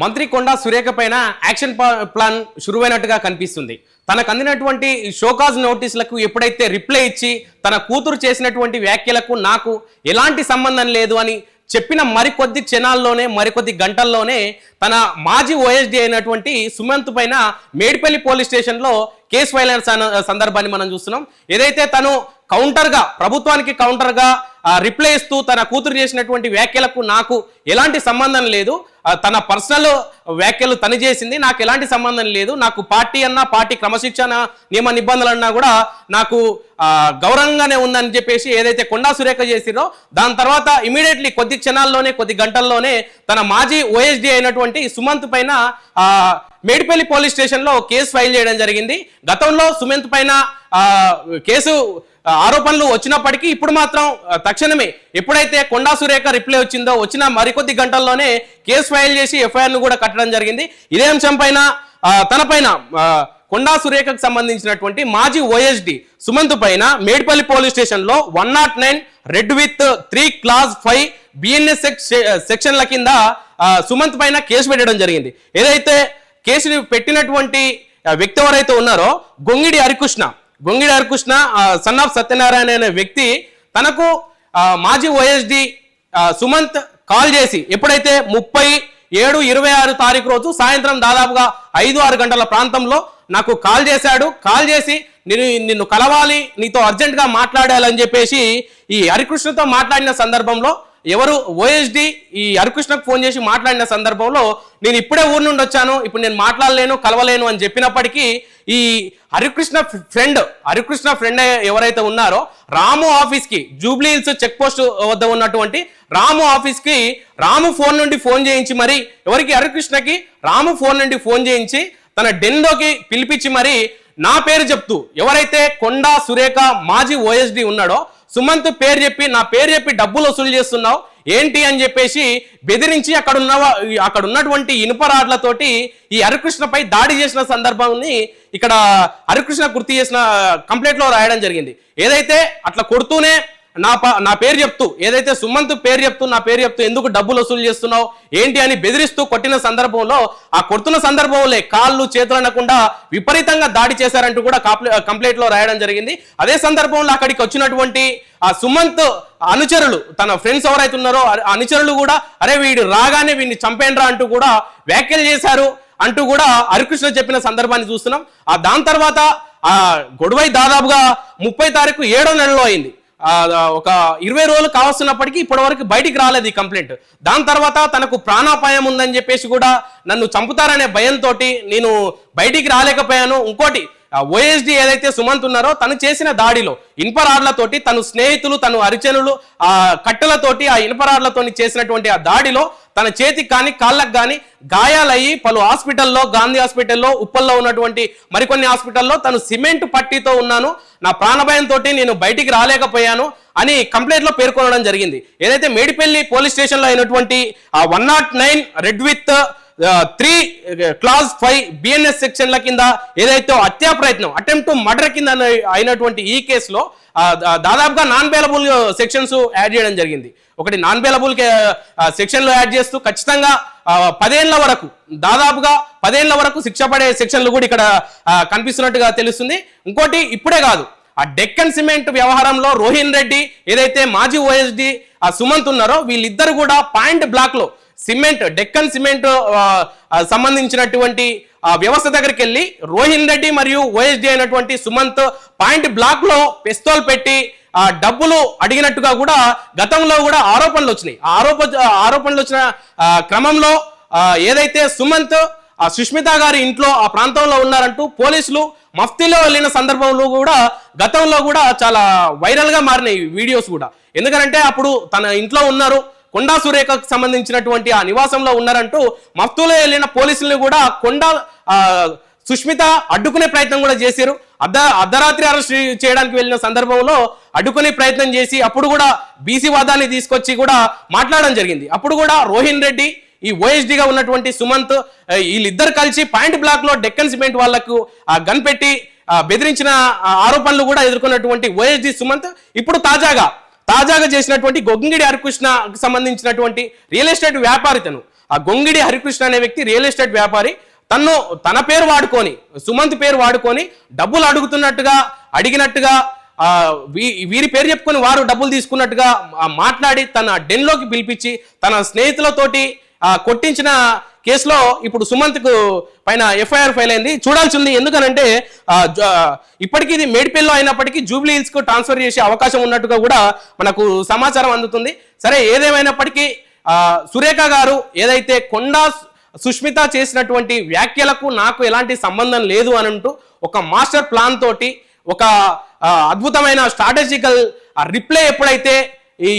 మంత్రి కొండా సురేఖ పైన action plan షురువైనట్టుగా కనిపిస్తుంది. తనకు అందినటువంటి షోకాజ్ నోటీసులకు ఎప్పుడైతే రిప్లై ఇచ్చి తన కూతురు చేసినటువంటి వ్యాఖ్యలకు నాకు ఎలాంటి సంబంధం లేదు అని చెప్పిన మరికొద్ది క్షణాల్లోనే మరికొద్ది గంటల్లోనే తన మాజీ ఓఎస్డీ అయినటువంటి సుమంత్ పైన మేడిపల్లి పోలీస్ స్టేషన్లో కేసు ఫైల్ అయిన సందర్భాన్ని మనం చూస్తున్నాం. ఏదైతే తను కౌంటర్గా ప్రభుత్వానికి కౌంటర్గా రిప్లై ఇస్తూ తన కూతురు చేసినటువంటి వ్యాఖ్యలకు నాకు ఎలాంటి సంబంధం లేదు, తన పర్సనల్ వ్యాఖ్యలు తను చేసింది, నాకు ఎలాంటి సంబంధం లేదు, నాకు పార్టీ అన్నా పార్టీ క్రమశిక్షణ నియమ నిబంధనలు అన్నా కూడా నాకు గౌరవంగానే ఉందని చెప్పేసి ఏదైతే కొండా సురేఖ చేసిరో దాని తర్వాత ఇమీడియట్లీ కొద్ది క్షణాల్లోనే కొద్ది గంటల్లోనే తన మాజీ ఓఎస్డీ అయినటువంటి సుమంత్ పైన మేడిపల్లి పోలీస్ స్టేషన్లో కేసు ఫైల్ చేయడం జరిగింది. గతంలో సుమంత్ పైన కేసు ఆరోపణలు వచ్చినప్పటికీ ఇప్పుడు మాత్రం తక్షణమే ఎప్పుడైతే కొండా సురేఖ రిప్లై వచ్చిందో వచ్చిన మరికొద్ది గంటల్లోనే కేసు ఫైల్ చేసి ఎఫ్ఐఆర్ను కూడా కట్టడం జరిగింది. ఇదే అంశం పైన తన పైన కొండా సురేఖకు సంబంధించినటువంటి మాజీ ఓఎస్డీ సుమంత్ పైన మేడిపల్లి పోలీస్ స్టేషన్లో 109 రెడ్ విత్ 3 క్లాస్ 5 బిఎన్ఎస్ సెక్షన్ల కింద సుమంత్ పైన కేసు పెట్టడం జరిగింది. ఏదైతే కేసుని పెట్టినటువంటి వ్యక్తి ఎవరైతే ఉన్నారో గొంగిడి హరికృష్ణ సన్ ఆఫ్ సత్యనారాయణ అనే వ్యక్తి తనకు మాజీ ఓఎస్డీ సుమంత్ కాల్ చేసి ఎప్పుడైతే 30/7/26 తారీఖు రోజు సాయంత్రం దాదాపుగా 5-6 గంటల ప్రాంతంలో నాకు కాల్ చేశాడు. కాల్ చేసి నిన్ను కలవాలి, నీతో అర్జెంటుగా మాట్లాడాలని చెప్పేసి ఈ హరికృష్ణతో మాట్లాడిన సందర్భంలో ఎవరు ఓఎస్డీ ఈ హరికృష్ణకు ఫోన్ చేసి మాట్లాడిన సందర్భంలో నేను ఇప్పుడే ఊరు నుండి వచ్చాను, ఇప్పుడు నేను మాట్లాడలేను కలవలేను అని చెప్పినప్పటికీ ఈ హరికృష్ణ ఫ్రెండ్ ఎవరైతే ఉన్నారో రాము ఆఫీస్కి జూబ్లీ హిల్స్ చెక్ పోస్ట్ వద్ద ఉన్నటువంటి రాము ఆఫీస్కి రాము ఫోన్ నుండి ఫోన్ చేయించి మరి ఎవరికి హరికృష్ణకి రాము ఫోన్ నుండి ఫోన్ చేయించి తన డెన్లోకి పిలిపించి మరి నా పేరు చెప్తూ ఎవరైతే కొండా సురేఖ మాజీ ఓఎస్డీ ఉన్నాడో సుమంత్ పేరు చెప్పి నా పేరు చెప్పి డబ్బులు వసూలు చేస్తున్నావు ఏంటి అని చెప్పేసి బెదిరించి అక్కడ ఉన్నటువంటి ఇనుప రాడ్లతోటి ఈ హరికృష్ణపై దాడి చేసిన సందర్భాన్ని ఇక్కడ హరికృష్ణ గుర్తు చేసిన కంప్లైంట్ లో రాయడం జరిగింది. ఏదైతే అట్లా కొడుతూనే నా పేరు చెప్తూ ఏదైతే సుమంత్ పేరు చెప్తూ నా పేరు చెప్తూ ఎందుకు డబ్బులు వసూలు చేస్తున్నావు ఏంటి అని బెదిరిస్తూ కొట్టిన సందర్భంలో ఆ కొడుతున్న సందర్భంలో కాళ్ళు చేతులు అనకుండా విపరీతంగా దాడి చేశారంటూ కూడా కంప్లైంట్ లో రాయడం జరిగింది. అదే సందర్భంలో అక్కడికి వచ్చినటువంటి ఆ సుమంత్ అనుచరులు తన ఫ్రెండ్స్ ఎవరైతే ఉన్నారో అనుచరులు కూడా అరే వీడు రాగానే వీడిని చంపేండ్రా అంటూ కూడా వ్యాఖ్యలు చేశారు అంటూ కూడా హరికృష్ణ చెప్పిన సందర్భాన్ని చూస్తున్నాం. దాని తర్వాత ఆ గొడవై దాదాపుగా 30 తారీఖు 7వ నెలలో అయింది. ఒక 20 రోజులు కావస్తున్నప్పటికీ ఇప్పటి వరకు బయటికి రాలేదు ఈ కంప్లైంట్. దాని తర్వాత తనకు ప్రాణాపాయం ఉందని చెప్పేసి కూడా నన్ను చంపుతారనే భయంతో నేను బయటికి రాలేకపోయాను. ఇంకోటి ఓఎస్డీ ఏదైతే సుమంత్ ఉన్నారో తను చేసిన దాడిలో ఇనుపరాడ్లతోటి తను స్నేహితులు తను అరిచనులు ఆ కట్టెలతోటి ఆ ఇనుపరాడ్లతో చేసినటువంటి ఆ దాడిలో తన చేతికి కానీ కాళ్ళకు కానీ గాయాలయ్యి పలు హాస్పిటల్లో గాంధీ హాస్పిటల్లో ఉప్పల్లో ఉన్నటువంటి మరికొన్ని హాస్పిటల్లో తను సిమెంట్ పట్టీతో ఉన్నాను, నా ప్రాణభయంతో నేను బయటికి రాలేకపోయాను అని కంప్లైంట్ లో పేర్కొనడం జరిగింది. ఏదైతే మేడిపల్లి పోలీస్ స్టేషన్ లో అయినటువంటి 109 రెడ్ విత్ 3 క్లాస్ 5 బిఎన్ఎస్ సెక్షన్ల కింద ఏదైతే హత్యా ప్రయత్నం అటెంప్ట్ టు మర్డర్ కింద అయినటువంటి ఈ కేసులో దాదాపుగా నాన్ బెయిలబుల్ సెక్షన్స్ యాడ్ చేయడం జరిగింది. ఒకటి నాన్ బెయిలబుల్ సెక్షన్లో యాడ్ చేస్తూ ఖచ్చితంగా 10 ఏళ్ల వరకు దాదాపుగా 10 ఏళ్ల వరకు శిక్ష పడే సెక్షన్లు కూడా ఇక్కడ కనిపిస్తున్నట్టుగా తెలుస్తుంది. ఇంకోటి ఇప్పుడే కాదు ఆ డెక్కన్ సిమెంట్ వ్యవహారంలో రోహిన్ రెడ్డి ఏదైతే మాజీ ఓఎస్డీ ఆ సుమంత్ ఉన్నారో వీళ్ళిద్దరు కూడా పాయింట్ బ్లాక్ లో సిమెంట్ డెక్కన్ సిమెంట్ సంబంధించినటువంటి వ్యవస్థ దగ్గరికి వెళ్ళి రోహిన్ రెడ్డి మరియు ఓఎస్డీ అయినటువంటి సుమంత్ పాయింట్ బ్లాక్ లో పిస్తోల్ పెట్టి డబ్బులు అడిగినట్టుగా కూడా గతంలో కూడా ఆరోపణలు వచ్చినాయి. ఆరోపణలు వచ్చిన క్రమంలో ఏదైతే సుమంత్ సుష్మిత గారి ఇంట్లో ఆ ప్రాంతంలో ఉన్నారంటూ పోలీసులు మఫ్తీలో వెళ్ళిన సందర్భంలో కూడా గతంలో కూడా చాలా వైరల్ గా మారినాయి వీడియోస్ కూడా. ఎందుకంటే అప్పుడు తన ఇంట్లో ఉన్నారు, కొండా సురేఖకు సంబంధించినటువంటి ఆ నివాసంలో ఉన్నారంటూ మఫ్తూలో వెళ్ళిన పోలీసులను కూడా సుష్మిత అడ్డుకునే ప్రయత్నం కూడా చేశారు. అర్ధరాత్రి అరెస్ట్ చేయడానికి వెళ్ళిన సందర్భంలో అడ్డుకునే ప్రయత్నం చేసి అప్పుడు కూడా బీసీ వాదాన్ని తీసుకొచ్చి కూడా మాట్లాడడం జరిగింది. అప్పుడు కూడా రోహిన్ రెడ్డి ఈ ఓఎస్డీగా ఉన్నటువంటి సుమంత్ వీళ్ళిద్దరు కలిసి పాయింట్ బ్లాక్ లో డెక్కన్ సిమెంట్ వాళ్లకు గన్ పెట్టి బెదిరించిన ఆరోపణలు కూడా ఎదుర్కొన్నటువంటి ఓఎస్డీ సుమంత్ ఇప్పుడు తాజాగా తాజాగా చేసినటువంటి గొంగిడి హరికృష్ణకు సంబంధించినటువంటి రియల్ ఎస్టేట్ వ్యాపారి తను. ఆ గొంగిడి హరికృష్ణ అనే వ్యక్తి రియల్ ఎస్టేట్ వ్యాపారి. తన పేరు వాడుకొని, సుమంత్ పేరు వాడుకొని డబ్బులు అడిగినట్టుగా వీరి పేరు చెప్పుకొని వారు డబ్బులు తీసుకున్నట్టుగా మాట్లాడి తన డెన్లోకి పిలిపించి తన స్నేహితులతోటి కొట్టించిన కేసులో ఇప్పుడు సుమంత్ కు పైన ఎఫ్ఐఆర్ ఫైల్ అయింది. చూడాల్సి ఉంది. ఎందుకనంటే ఇప్పటికీ ఇది మేడ్పల్లిలో అయినప్పటికీ జూబ్లీ హిల్స్ కు ట్రాన్స్ఫర్ చేసే అవకాశం ఉన్నట్టుగా కూడా మనకు సమాచారం అందుతుంది. సరే, ఏదేమైనప్పటికీ సురేఖ గారు ఏదైతే కొండా సుష్మిత చేసినటువంటి వ్యాఖ్యలకు నాకు ఎలాంటి సంబంధం లేదు అని అంటూ ఒక మాస్టర్ ప్లాన్ తోటి ఒక అద్భుతమైన స్ట్రాటజికల్ రిప్లై ఎప్పుడైతే ఈ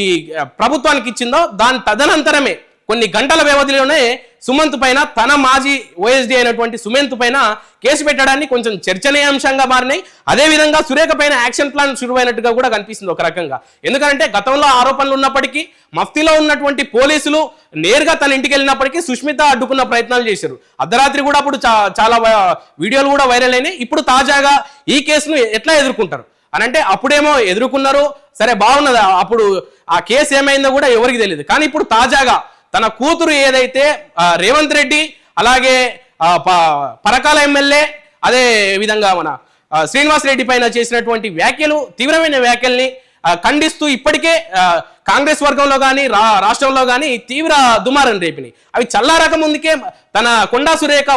ప్రభుత్వానికి ఇచ్చిందో దాని తదనంతరమే కొన్ని గంటల వ్యవధిలోనే సుమంత్ పైన, తన మాజీ ఓఎస్డీ అయినటువంటి సుమంత్ పైన కేసు పెట్టడాన్ని కొంచెం చర్చనీయాంశంగా మారినాయి. అదేవిధంగా సురేఖ పైన యాక్షన్ ప్లాన్ శురువైనట్టుగా కూడా కనిపిస్తుంది ఒక రకంగా. ఎందుకంటే గతంలో ఆరోపణలు ఉన్నప్పటికీ మఫ్తీలో ఉన్నటువంటి పోలీసులు నేరుగా తన ఇంటికి వెళ్ళినప్పటికీ సుష్మిత అడ్డుకున్న ప్రయత్నాలు చేశారు. అర్ధరాత్రి కూడా అప్పుడు చాలా వీడియోలు కూడా వైరల్ అయినాయి. ఇప్పుడు తాజాగా ఈ కేసును ఎట్లా ఎదుర్కొంటారు అని అంటే, అప్పుడేమో ఎదుర్కొన్నారు, సరే బాగున్నది, అప్పుడు ఆ కేసు ఏమైందో కూడా ఎవరికి తెలియదు. కానీ ఇప్పుడు తాజాగా తన కూతురు ఏదైతే రేవంత్ రెడ్డి, అలాగే పరకాల ఎమ్మెల్యే, అదే విధంగా మన శ్రీనివాస్ రెడ్డి పైన చేసినటువంటి వ్యాఖ్యలు, తీవ్రమైన వ్యాఖ్యల్ని ఖండిస్తూ ఇప్పటికే కాంగ్రెస్ వర్గంలో కానీ రాష్ట్రంలో కానీ తీవ్ర దుమారం రేపినాయి. అవి చల్లారక ముందుకే తన కొండా సురేఖ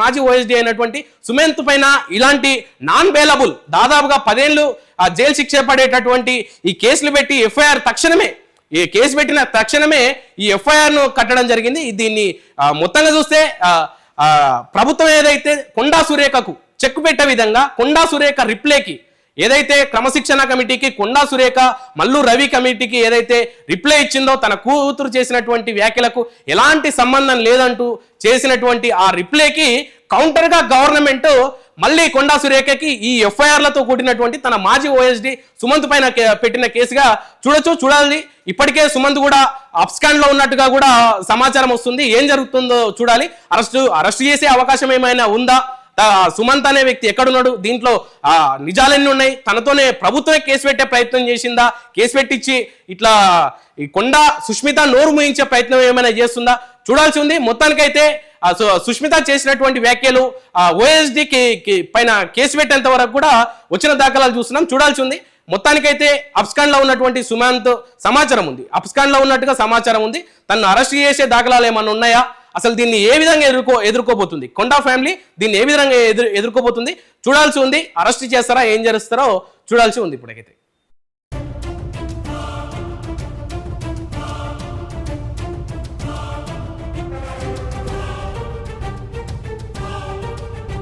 మాజీ ఓఎస్డీ అయినటువంటి సుమంత్ పైన ఇలాంటి నాన్ బెయిలబుల్ దాదాపుగా 10 ఏళ్ళు జైలు శిక్ష పడేటటువంటి ఈ కేసులు పెట్టి కేసు పెట్టిన తక్షణమే ఈ ఎఫ్ఐఆర్ను కట్టడం జరిగింది. దీన్ని మొత్తంగా చూస్తే ప్రభుత్వం ఏదైతే కొండా సురేఖకు చెక్ పెట్టే విధంగా కొండా సురేఖ రిప్లైకి ఏదైతే క్రమశిక్షణ కమిటీకి, కొండా సురేఖ మల్లు రవి కమిటీకి ఏదైతే రిప్లై ఇచ్చిందో, తన కూతురు చేసినటువంటి వ్యాఖ్యలకు ఎలాంటి సంబంధం లేదంటూ చేసినటువంటి ఆ రిప్లైకి కౌంటర్గా గవర్నమెంట్ మళ్ళీ కొండా సురేఖకి ఈ ఎఫ్ఐఆర్లతో కూడినటువంటి తన మాజీ ఓఎస్డీ సుమంత్ పైన పెట్టిన కేసుగా చూడాలి. ఇప్పటికే సుమంత్ కూడా అప్స్కాండ్ లో ఉన్నట్టుగా కూడా సమాచారం వస్తుంది. ఏం జరుగుతుందో చూడాలి. అరెస్ట్ చేసే అవకాశం ఏమైనా ఉందా? సుమంత్ అనే వ్యక్తి ఎక్కడున్నాడు? దీంట్లో నిజాలన్నీ ఉన్నాయి. తనతోనే ప్రభుత్వమే కేసు పెట్టే ప్రయత్నం చేసిందా? కేసు పెట్టించి ఇట్లా ఈ కొండా సుష్మిత నోరు మూయించే ప్రయత్నం ఏమైనా చేస్తుందా? చూడాల్సి ఉంది. మొత్తానికైతే సుష్మిత చేసినటువంటి వ్యాఖ్యలు ఓఎస్డీకి పైన కేసు పెట్టేంత వరకు కూడా వచ్చిన దాఖలాలు చూస్తున్నాం. చూడాల్సి ఉంది. మొత్తానికైతే అప్స్కాండ్ లో ఉన్నటువంటి సుమంత్ సమాచారం ఉంది, అప్స్కాండ్ లో ఉన్నట్టుగా సమాచారం ఉంది. తను అరెస్ట్ చేసే దాఖలాలు ఏమన్నా ఉన్నాయా? అసలు దీన్ని ఏ విధంగా ఎదుర్కోబోతుంది కొండా ఫ్యామిలీ? దీన్ని ఏ విధంగా ఎదుర్కోబోతుంది చూడాల్సి ఉంది. అరెస్ట్ చేస్తారా, ఏం చేస్తారో చూడాల్సి ఉంది ఇప్పటికైతే.